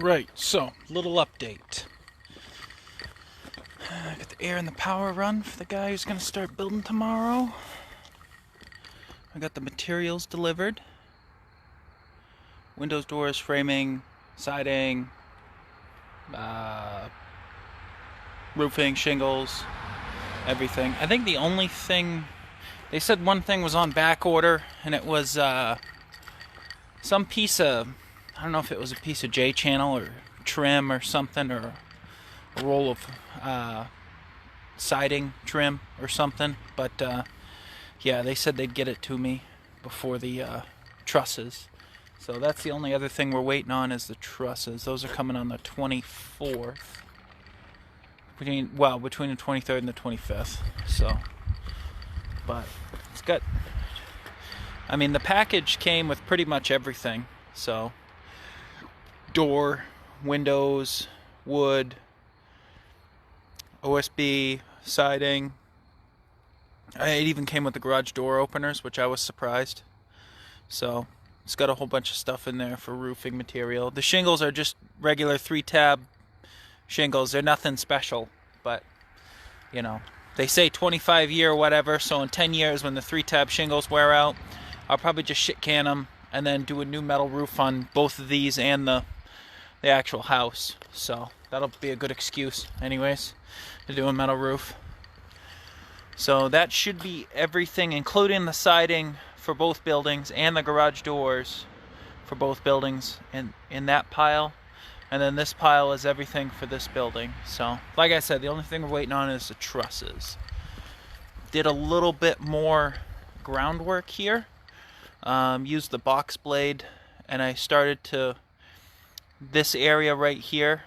Right, so, little update. I got the air and the power run for the guy who's going to start building tomorrow. I got the materials delivered. Windows, doors, framing, siding, roofing, shingles, everything. I think the only thing... They said one thing was on back order, and it was some piece of... I don't know if it was a piece of J-channel or trim or something, or a roll of siding trim or something. But yeah, they said they'd get it to me before the trusses. So that's the only other thing we're waiting on is the trusses. Those are coming on the 24th. Between the 23rd and the 25th. So, but it's got... I mean, the package came with pretty much everything. So, door, windows, wood, OSB, siding. It even came with the garage door openers, which I was surprised. So, it's got a whole bunch of stuff in there for roofing material. The shingles are just regular 3-tab shingles. They're nothing special, but, you know, they say 25-year or whatever, so in 10 years when the 3-tab shingles wear out, I'll probably just shit can them and then do a new metal roof on both of these and the actual house. So, that'll be a good excuse, anyways, to do a metal roof. So, that should be everything, including the siding for both buildings and the garage doors for both buildings in that pile. And then this pile is everything for this building. So, like I said, the only thing we're waiting on is the trusses. Did a little bit more groundwork here. Used the box blade, and I started to... This area right here,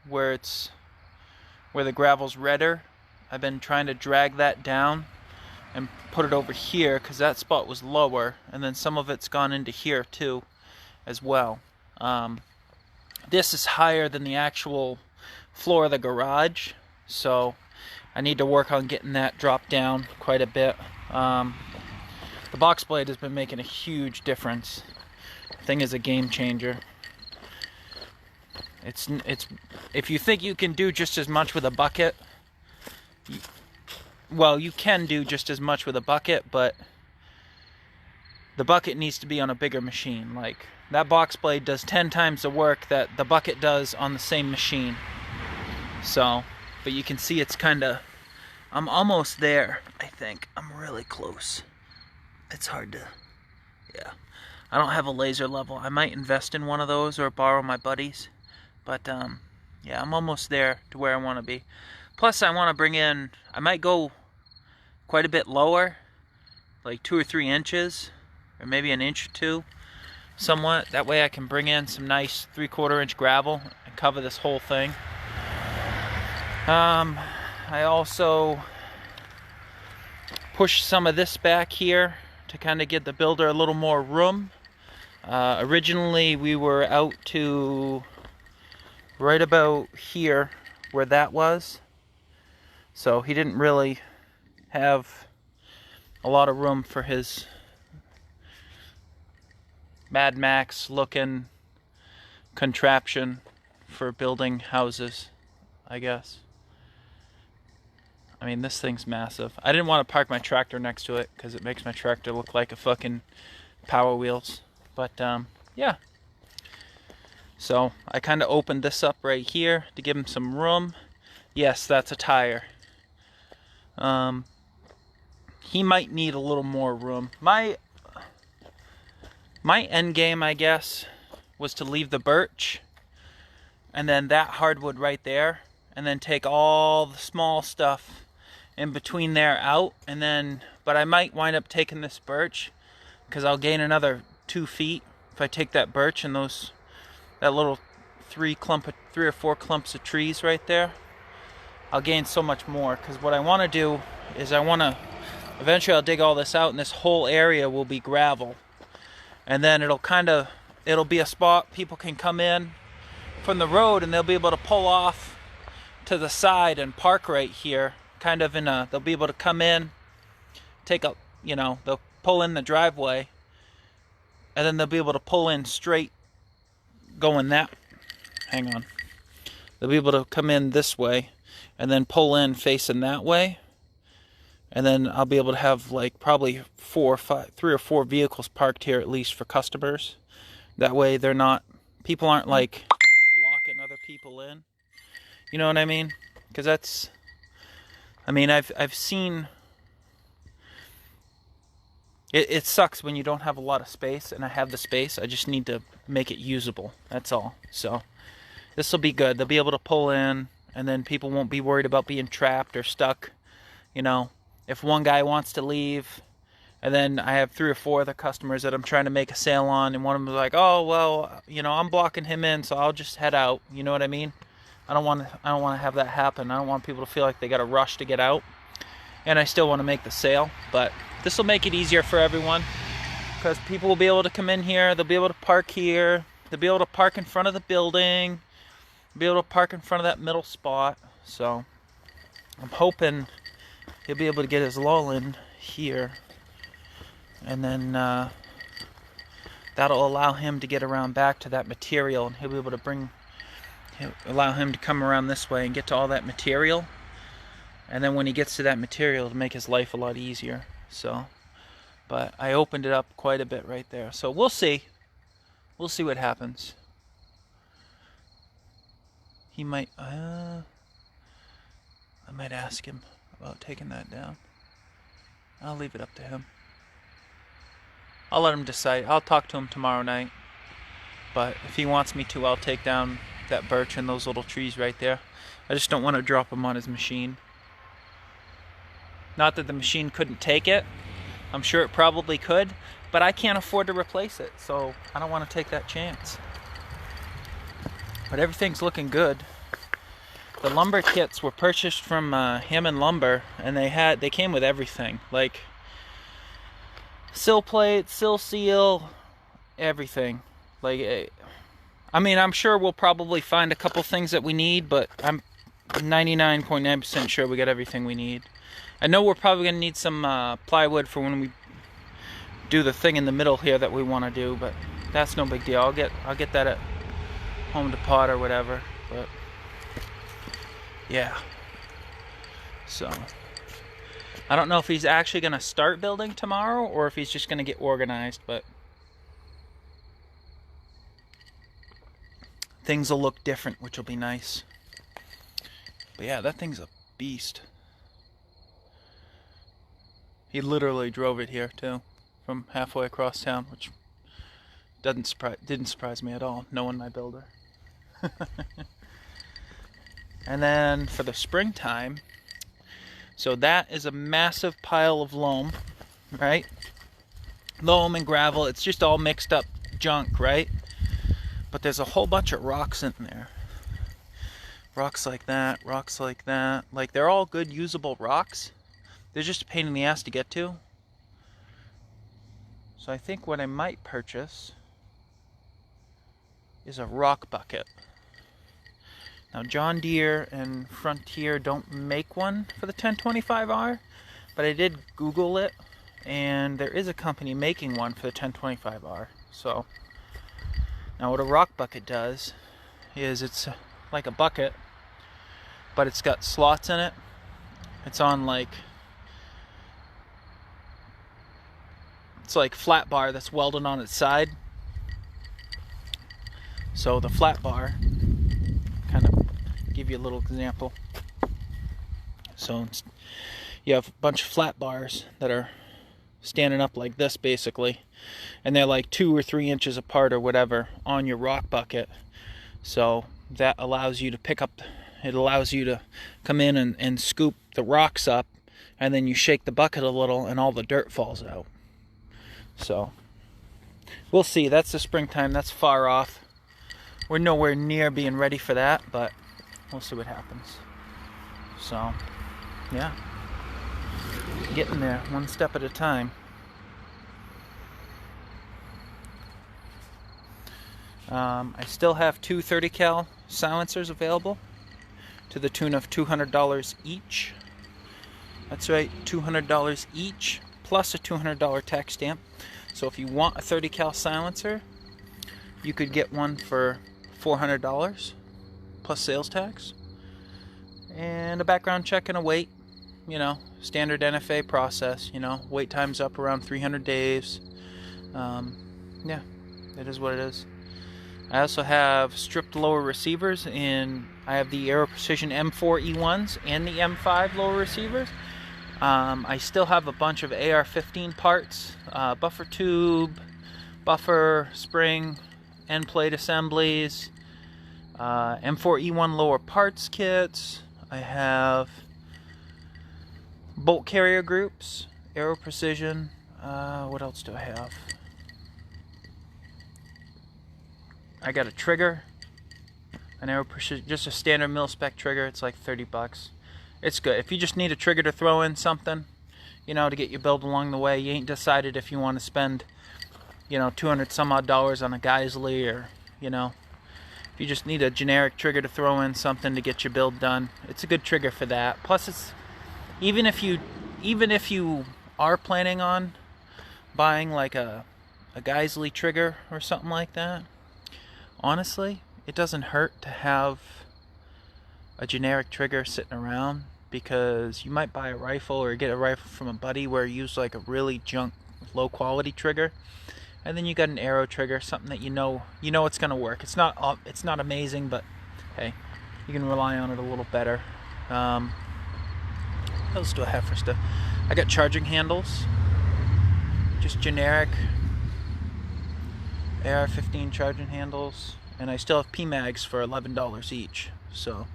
where the gravel's redder, I've been trying to drag that down and put it over here because that spot was lower, and then some of it's gone into here too as well. This is higher than the actual floor of the garage, so I need to work on getting that dropped down quite a bit. The box blade has been making a huge difference. The thing is a game changer. It's if you think you can do just as much with a bucket, well, you can do just as much with a bucket, but the bucket needs to be on a bigger machine. Like, that box blade does 10 times the work that the bucket does on the same machine. So, but you can see it's kind of... I'm almost there, I think. I'm really close. It's hard to... Yeah. I don't have a laser level. I might invest in one of those or borrow my buddy's. But, yeah, I'm almost there to where I want to be. Plus, I want to bring in... I might go quite a bit lower. Like 2 or 3 inches. Or maybe an inch or 2. Somewhat. That way I can bring in some nice 3/4 inch gravel and cover this whole thing. I also pushed some of this back here to kind of give the builder a little more room. Originally we were out to right about here where that was. So he didn't really have a lot of room for his Mad Max looking contraption for building houses, I guess. I mean, this thing's massive. I didn't want to park my tractor next to it because it makes my tractor look like a fucking Power Wheels. But, yeah. So, I kind of opened this up right here to give him some room. Yes, that's a tire. He might need a little more room. My end game, I guess, was to leave the birch and then that hardwood right there, and then take all the small stuff in between there out, and then, but I might wind up taking this birch because I'll gain another 2 feet if I take that birch and that little 3 or 4 clumps of trees right there. I'll gain so much more, because what I want to do is eventually I'll dig all this out and this whole area will be gravel. And then it'll be a spot people can come in from the road and they'll be able to pull off to the side and park right here. They'll be able to come in, they'll pull in the driveway, and then they'll be able to pull in straight going that hang on. They'll be able to come in this way and then pull in facing that way. And then I'll be able to have like probably 3 or 4 vehicles parked here at least for customers. That way they're not, people aren't like blocking other people in. You know what I mean? Because that's, I mean, I've seen, it sucks when you don't have a lot of space, and I have the space. I just need to make it usable. That's all. So this will be good. They'll be able to pull in, and then people won't be worried about being trapped or stuck. You know, if one guy wants to leave, and then I have 3 or 4 other customers that I'm trying to make a sale on, and one of them is like, oh, well, you know, I'm blocking him in, so I'll just head out. You know what I mean? I don't want to have that happen. I don't want people to feel like they got to rush to get out. And I still want to make the sale, but this will make it easier for everyone, because people will be able to come in here, they'll be able to park here, they'll be able to park in front of the building, be able to park in front of that middle spot. So I'm hoping he'll be able to get his lull in here, and then that'll allow him to get around back to that material, and he'll be able to allow him to come around this way and get to all that material. And then when he gets to that material, it'll make his life a lot easier. So, but I opened it up quite a bit right there. So we'll see. We'll see what happens. He might, I might ask him about taking that down. I'll leave it up to him. I'll let him decide. I'll talk to him tomorrow night. But if he wants me to, I'll take down that birch and those little trees right there. I just don't want to drop him on his machine. Not that the machine couldn't take it. I'm sure it probably could, but I can't afford to replace it, so I don't want to take that chance. But everything's looking good. The lumber kits were purchased from Hammond Lumber, and they came with everything, like sill plate, sill seal, everything. Like, I mean, I'm sure we'll probably find a couple things that we need, but I'm 99.9% sure we got everything we need. I know we're probably going to need some plywood for when we do the thing in the middle here that we want to do, but that's no big deal. I'll get that at Home Depot or whatever. But yeah. So I don't know if he's actually going to start building tomorrow or if he's just going to get organized, but things will look different, which will be nice. But yeah, that thing's a beast. He literally drove it here too, from halfway across town, which didn't surprise me at all, knowing my builder. And then for the springtime, so that is a massive pile of loam, right? Loam and gravel, it's just all mixed up junk, right? But there's a whole bunch of rocks in there. Rocks like that, rocks like that. Like, they're all good usable rocks. They're just a pain in the ass to get to. So I think what I might purchase is a rock bucket. Now, John Deere and Frontier don't make one for the 1025R, but I did Google it, and there is a company making one for the 1025R. So now what a rock bucket does is it's like a bucket, but it's got slots in it. It's on like, it's like flat bar that's welded on its side. So the flat bar, kind of give you a little example. So you have a bunch of flat bars that are standing up like this basically, and they're like 2 or 3 inches apart or whatever on your rock bucket. So that allows you to pick up, it allows you to come in and scoop the rocks up, and then you shake the bucket a little and all the dirt falls out. So we'll see. That's the springtime. That's far off. We're nowhere near being ready for that, but we'll see what happens. So yeah, getting there one step at a time. I still have 2 30 cal silencers available to the tune of $200 each. That's right, $200 each, plus a $200 tax stamp. So if you want a 30 cal silencer, you could get one for $400 plus sales tax, and a background check and a wait. You know, standard NFA process. You know, wait time's up around 300 days. Yeah, it is what it is. I also have stripped lower receivers I have the Aero Precision M4 E1s and the M5 lower receivers. I still have a bunch of AR-15 parts, buffer tube, buffer, spring, end plate assemblies, M4 E1 lower parts kits. I have bolt carrier groups, Aero Precision. What else do I have? I got a trigger, an Aero Precision, just a standard mil-spec trigger. It's like $30. It's good. If you just need a trigger to throw in something, you know, to get your build along the way, you ain't decided if you want to spend, you know, 200 some odd dollars on a Geissele, or, you know, if you just need a generic trigger to throw in something to get your build done, it's a good trigger for that. Plus, it's even if you are planning on buying like a Geissele trigger or something like that, honestly, it doesn't hurt to have a generic trigger sitting around, because you might buy a rifle or get a rifle from a buddy where you use like a really junk low quality trigger, and then you got an arrow trigger, something that you know it's gonna work. It's not amazing, but hey, you can rely on it a little better. What else do I have for stuff? I got charging handles, just generic AR-15 charging handles, and I still have PMags for $11 each. So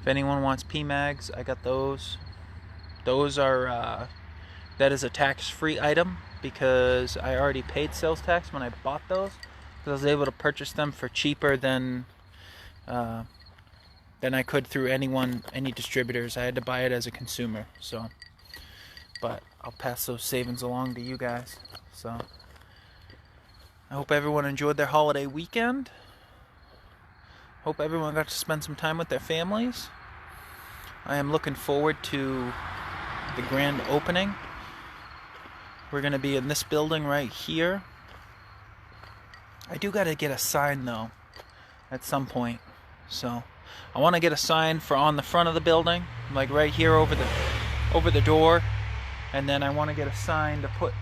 if anyone wants PMags, I got those. Those are that is a tax-free item, because I already paid sales tax when I bought those, because I was able to purchase them for cheaper than I could through any distributors. I had to buy it as a consumer. So, but I'll pass those savings along to you guys. So I hope everyone enjoyed their holiday weekend. Hope everyone got to spend some time with their families. I am looking forward to the grand opening. We're going to be in this building right here. I do got to get a sign though at some point. So I want to get a sign for on the front of the building, like right here over the door, and then I want to get a sign to put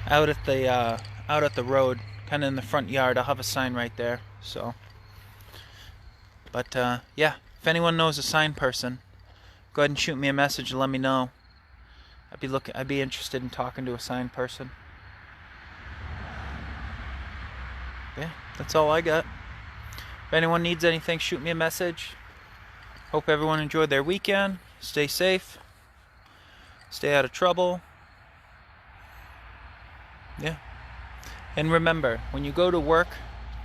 out at the road, kind of in the front yard. I'll have a sign right there. So, but yeah, if anyone knows a sign person, go ahead and shoot me a message and let me know. I'd be interested in talking to a sign person. Yeah, that's all I got. If anyone needs anything, shoot me a message. Hope everyone enjoyed their weekend. Stay safe. Stay out of trouble. Yeah. And remember, when you go to work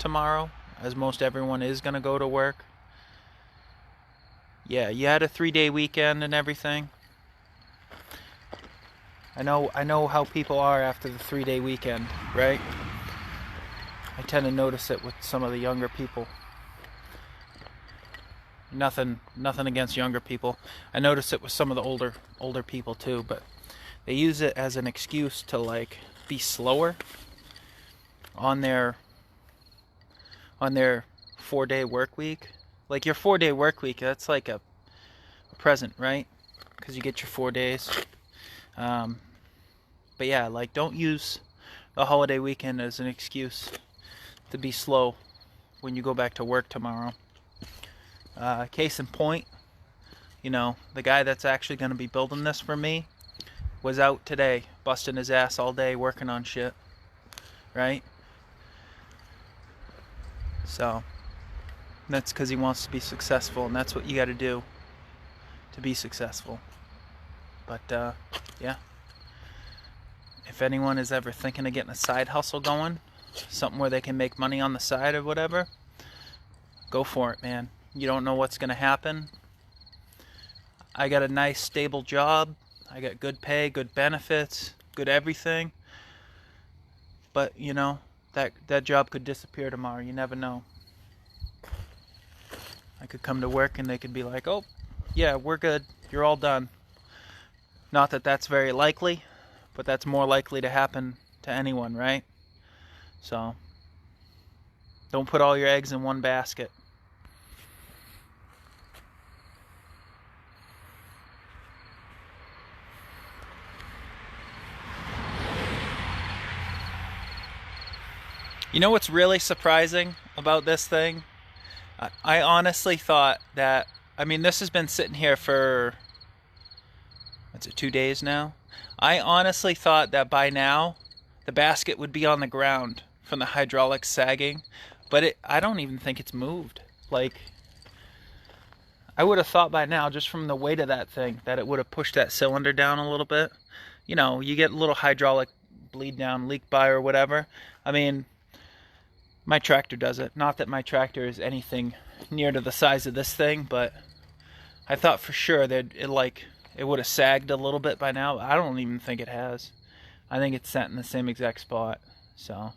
tomorrow, as most everyone is going to go to work, yeah, you had a 3-day weekend and everything. I know how people are after the 3-day weekend, right? I tend to notice it with some of the younger people. Nothing against younger people. I notice it with some of the older people too, but they use it as an excuse to like be slower on their 4-day work week. Like your 4-day work week, that's like a present, right? Because you get your 4 days. But yeah, like don't use the holiday weekend as an excuse to be slow when you go back to work tomorrow. Case in point, you know, the guy that's actually going to be building this for me was out today, busting his ass all day working on shit, right? So that's because he wants to be successful, and that's what you got to do to be successful. But yeah, if anyone is ever thinking of getting a side hustle going, something where they can make money on the side or whatever, go for it, man. You don't know what's going to happen. I got a nice stable job. I got good pay, good benefits, good everything. But, you know, that job could disappear tomorrow. You never know. I could come to work and they could be like, oh, yeah, we're good. You're all done. Not that that's very likely, but that's more likely to happen to anyone, right? So, Don't put all your eggs in one basket. You know what's really surprising about this thing? I honestly thought that, I mean, this has been sitting here for, what's it, 2 days now? I honestly thought that by now the basket would be on the ground from the hydraulics sagging, but I don't even think it's moved. Like, I would have thought by now, just from the weight of that thing, that it would have pushed that cylinder down a little bit. You know, you get a little hydraulic bleed down, leak by or whatever. I mean, my tractor does it. Not that my tractor is anything near to the size of this thing, but I thought for sure that it would have sagged a little bit by now. I don't even think it has. I think it's set in the same exact spot. So,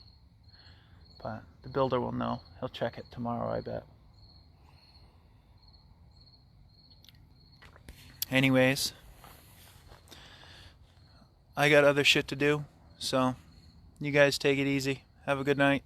but the builder will know. He'll check it tomorrow, I bet. Anyways, I got other shit to do, so you guys take it easy. Have a good night.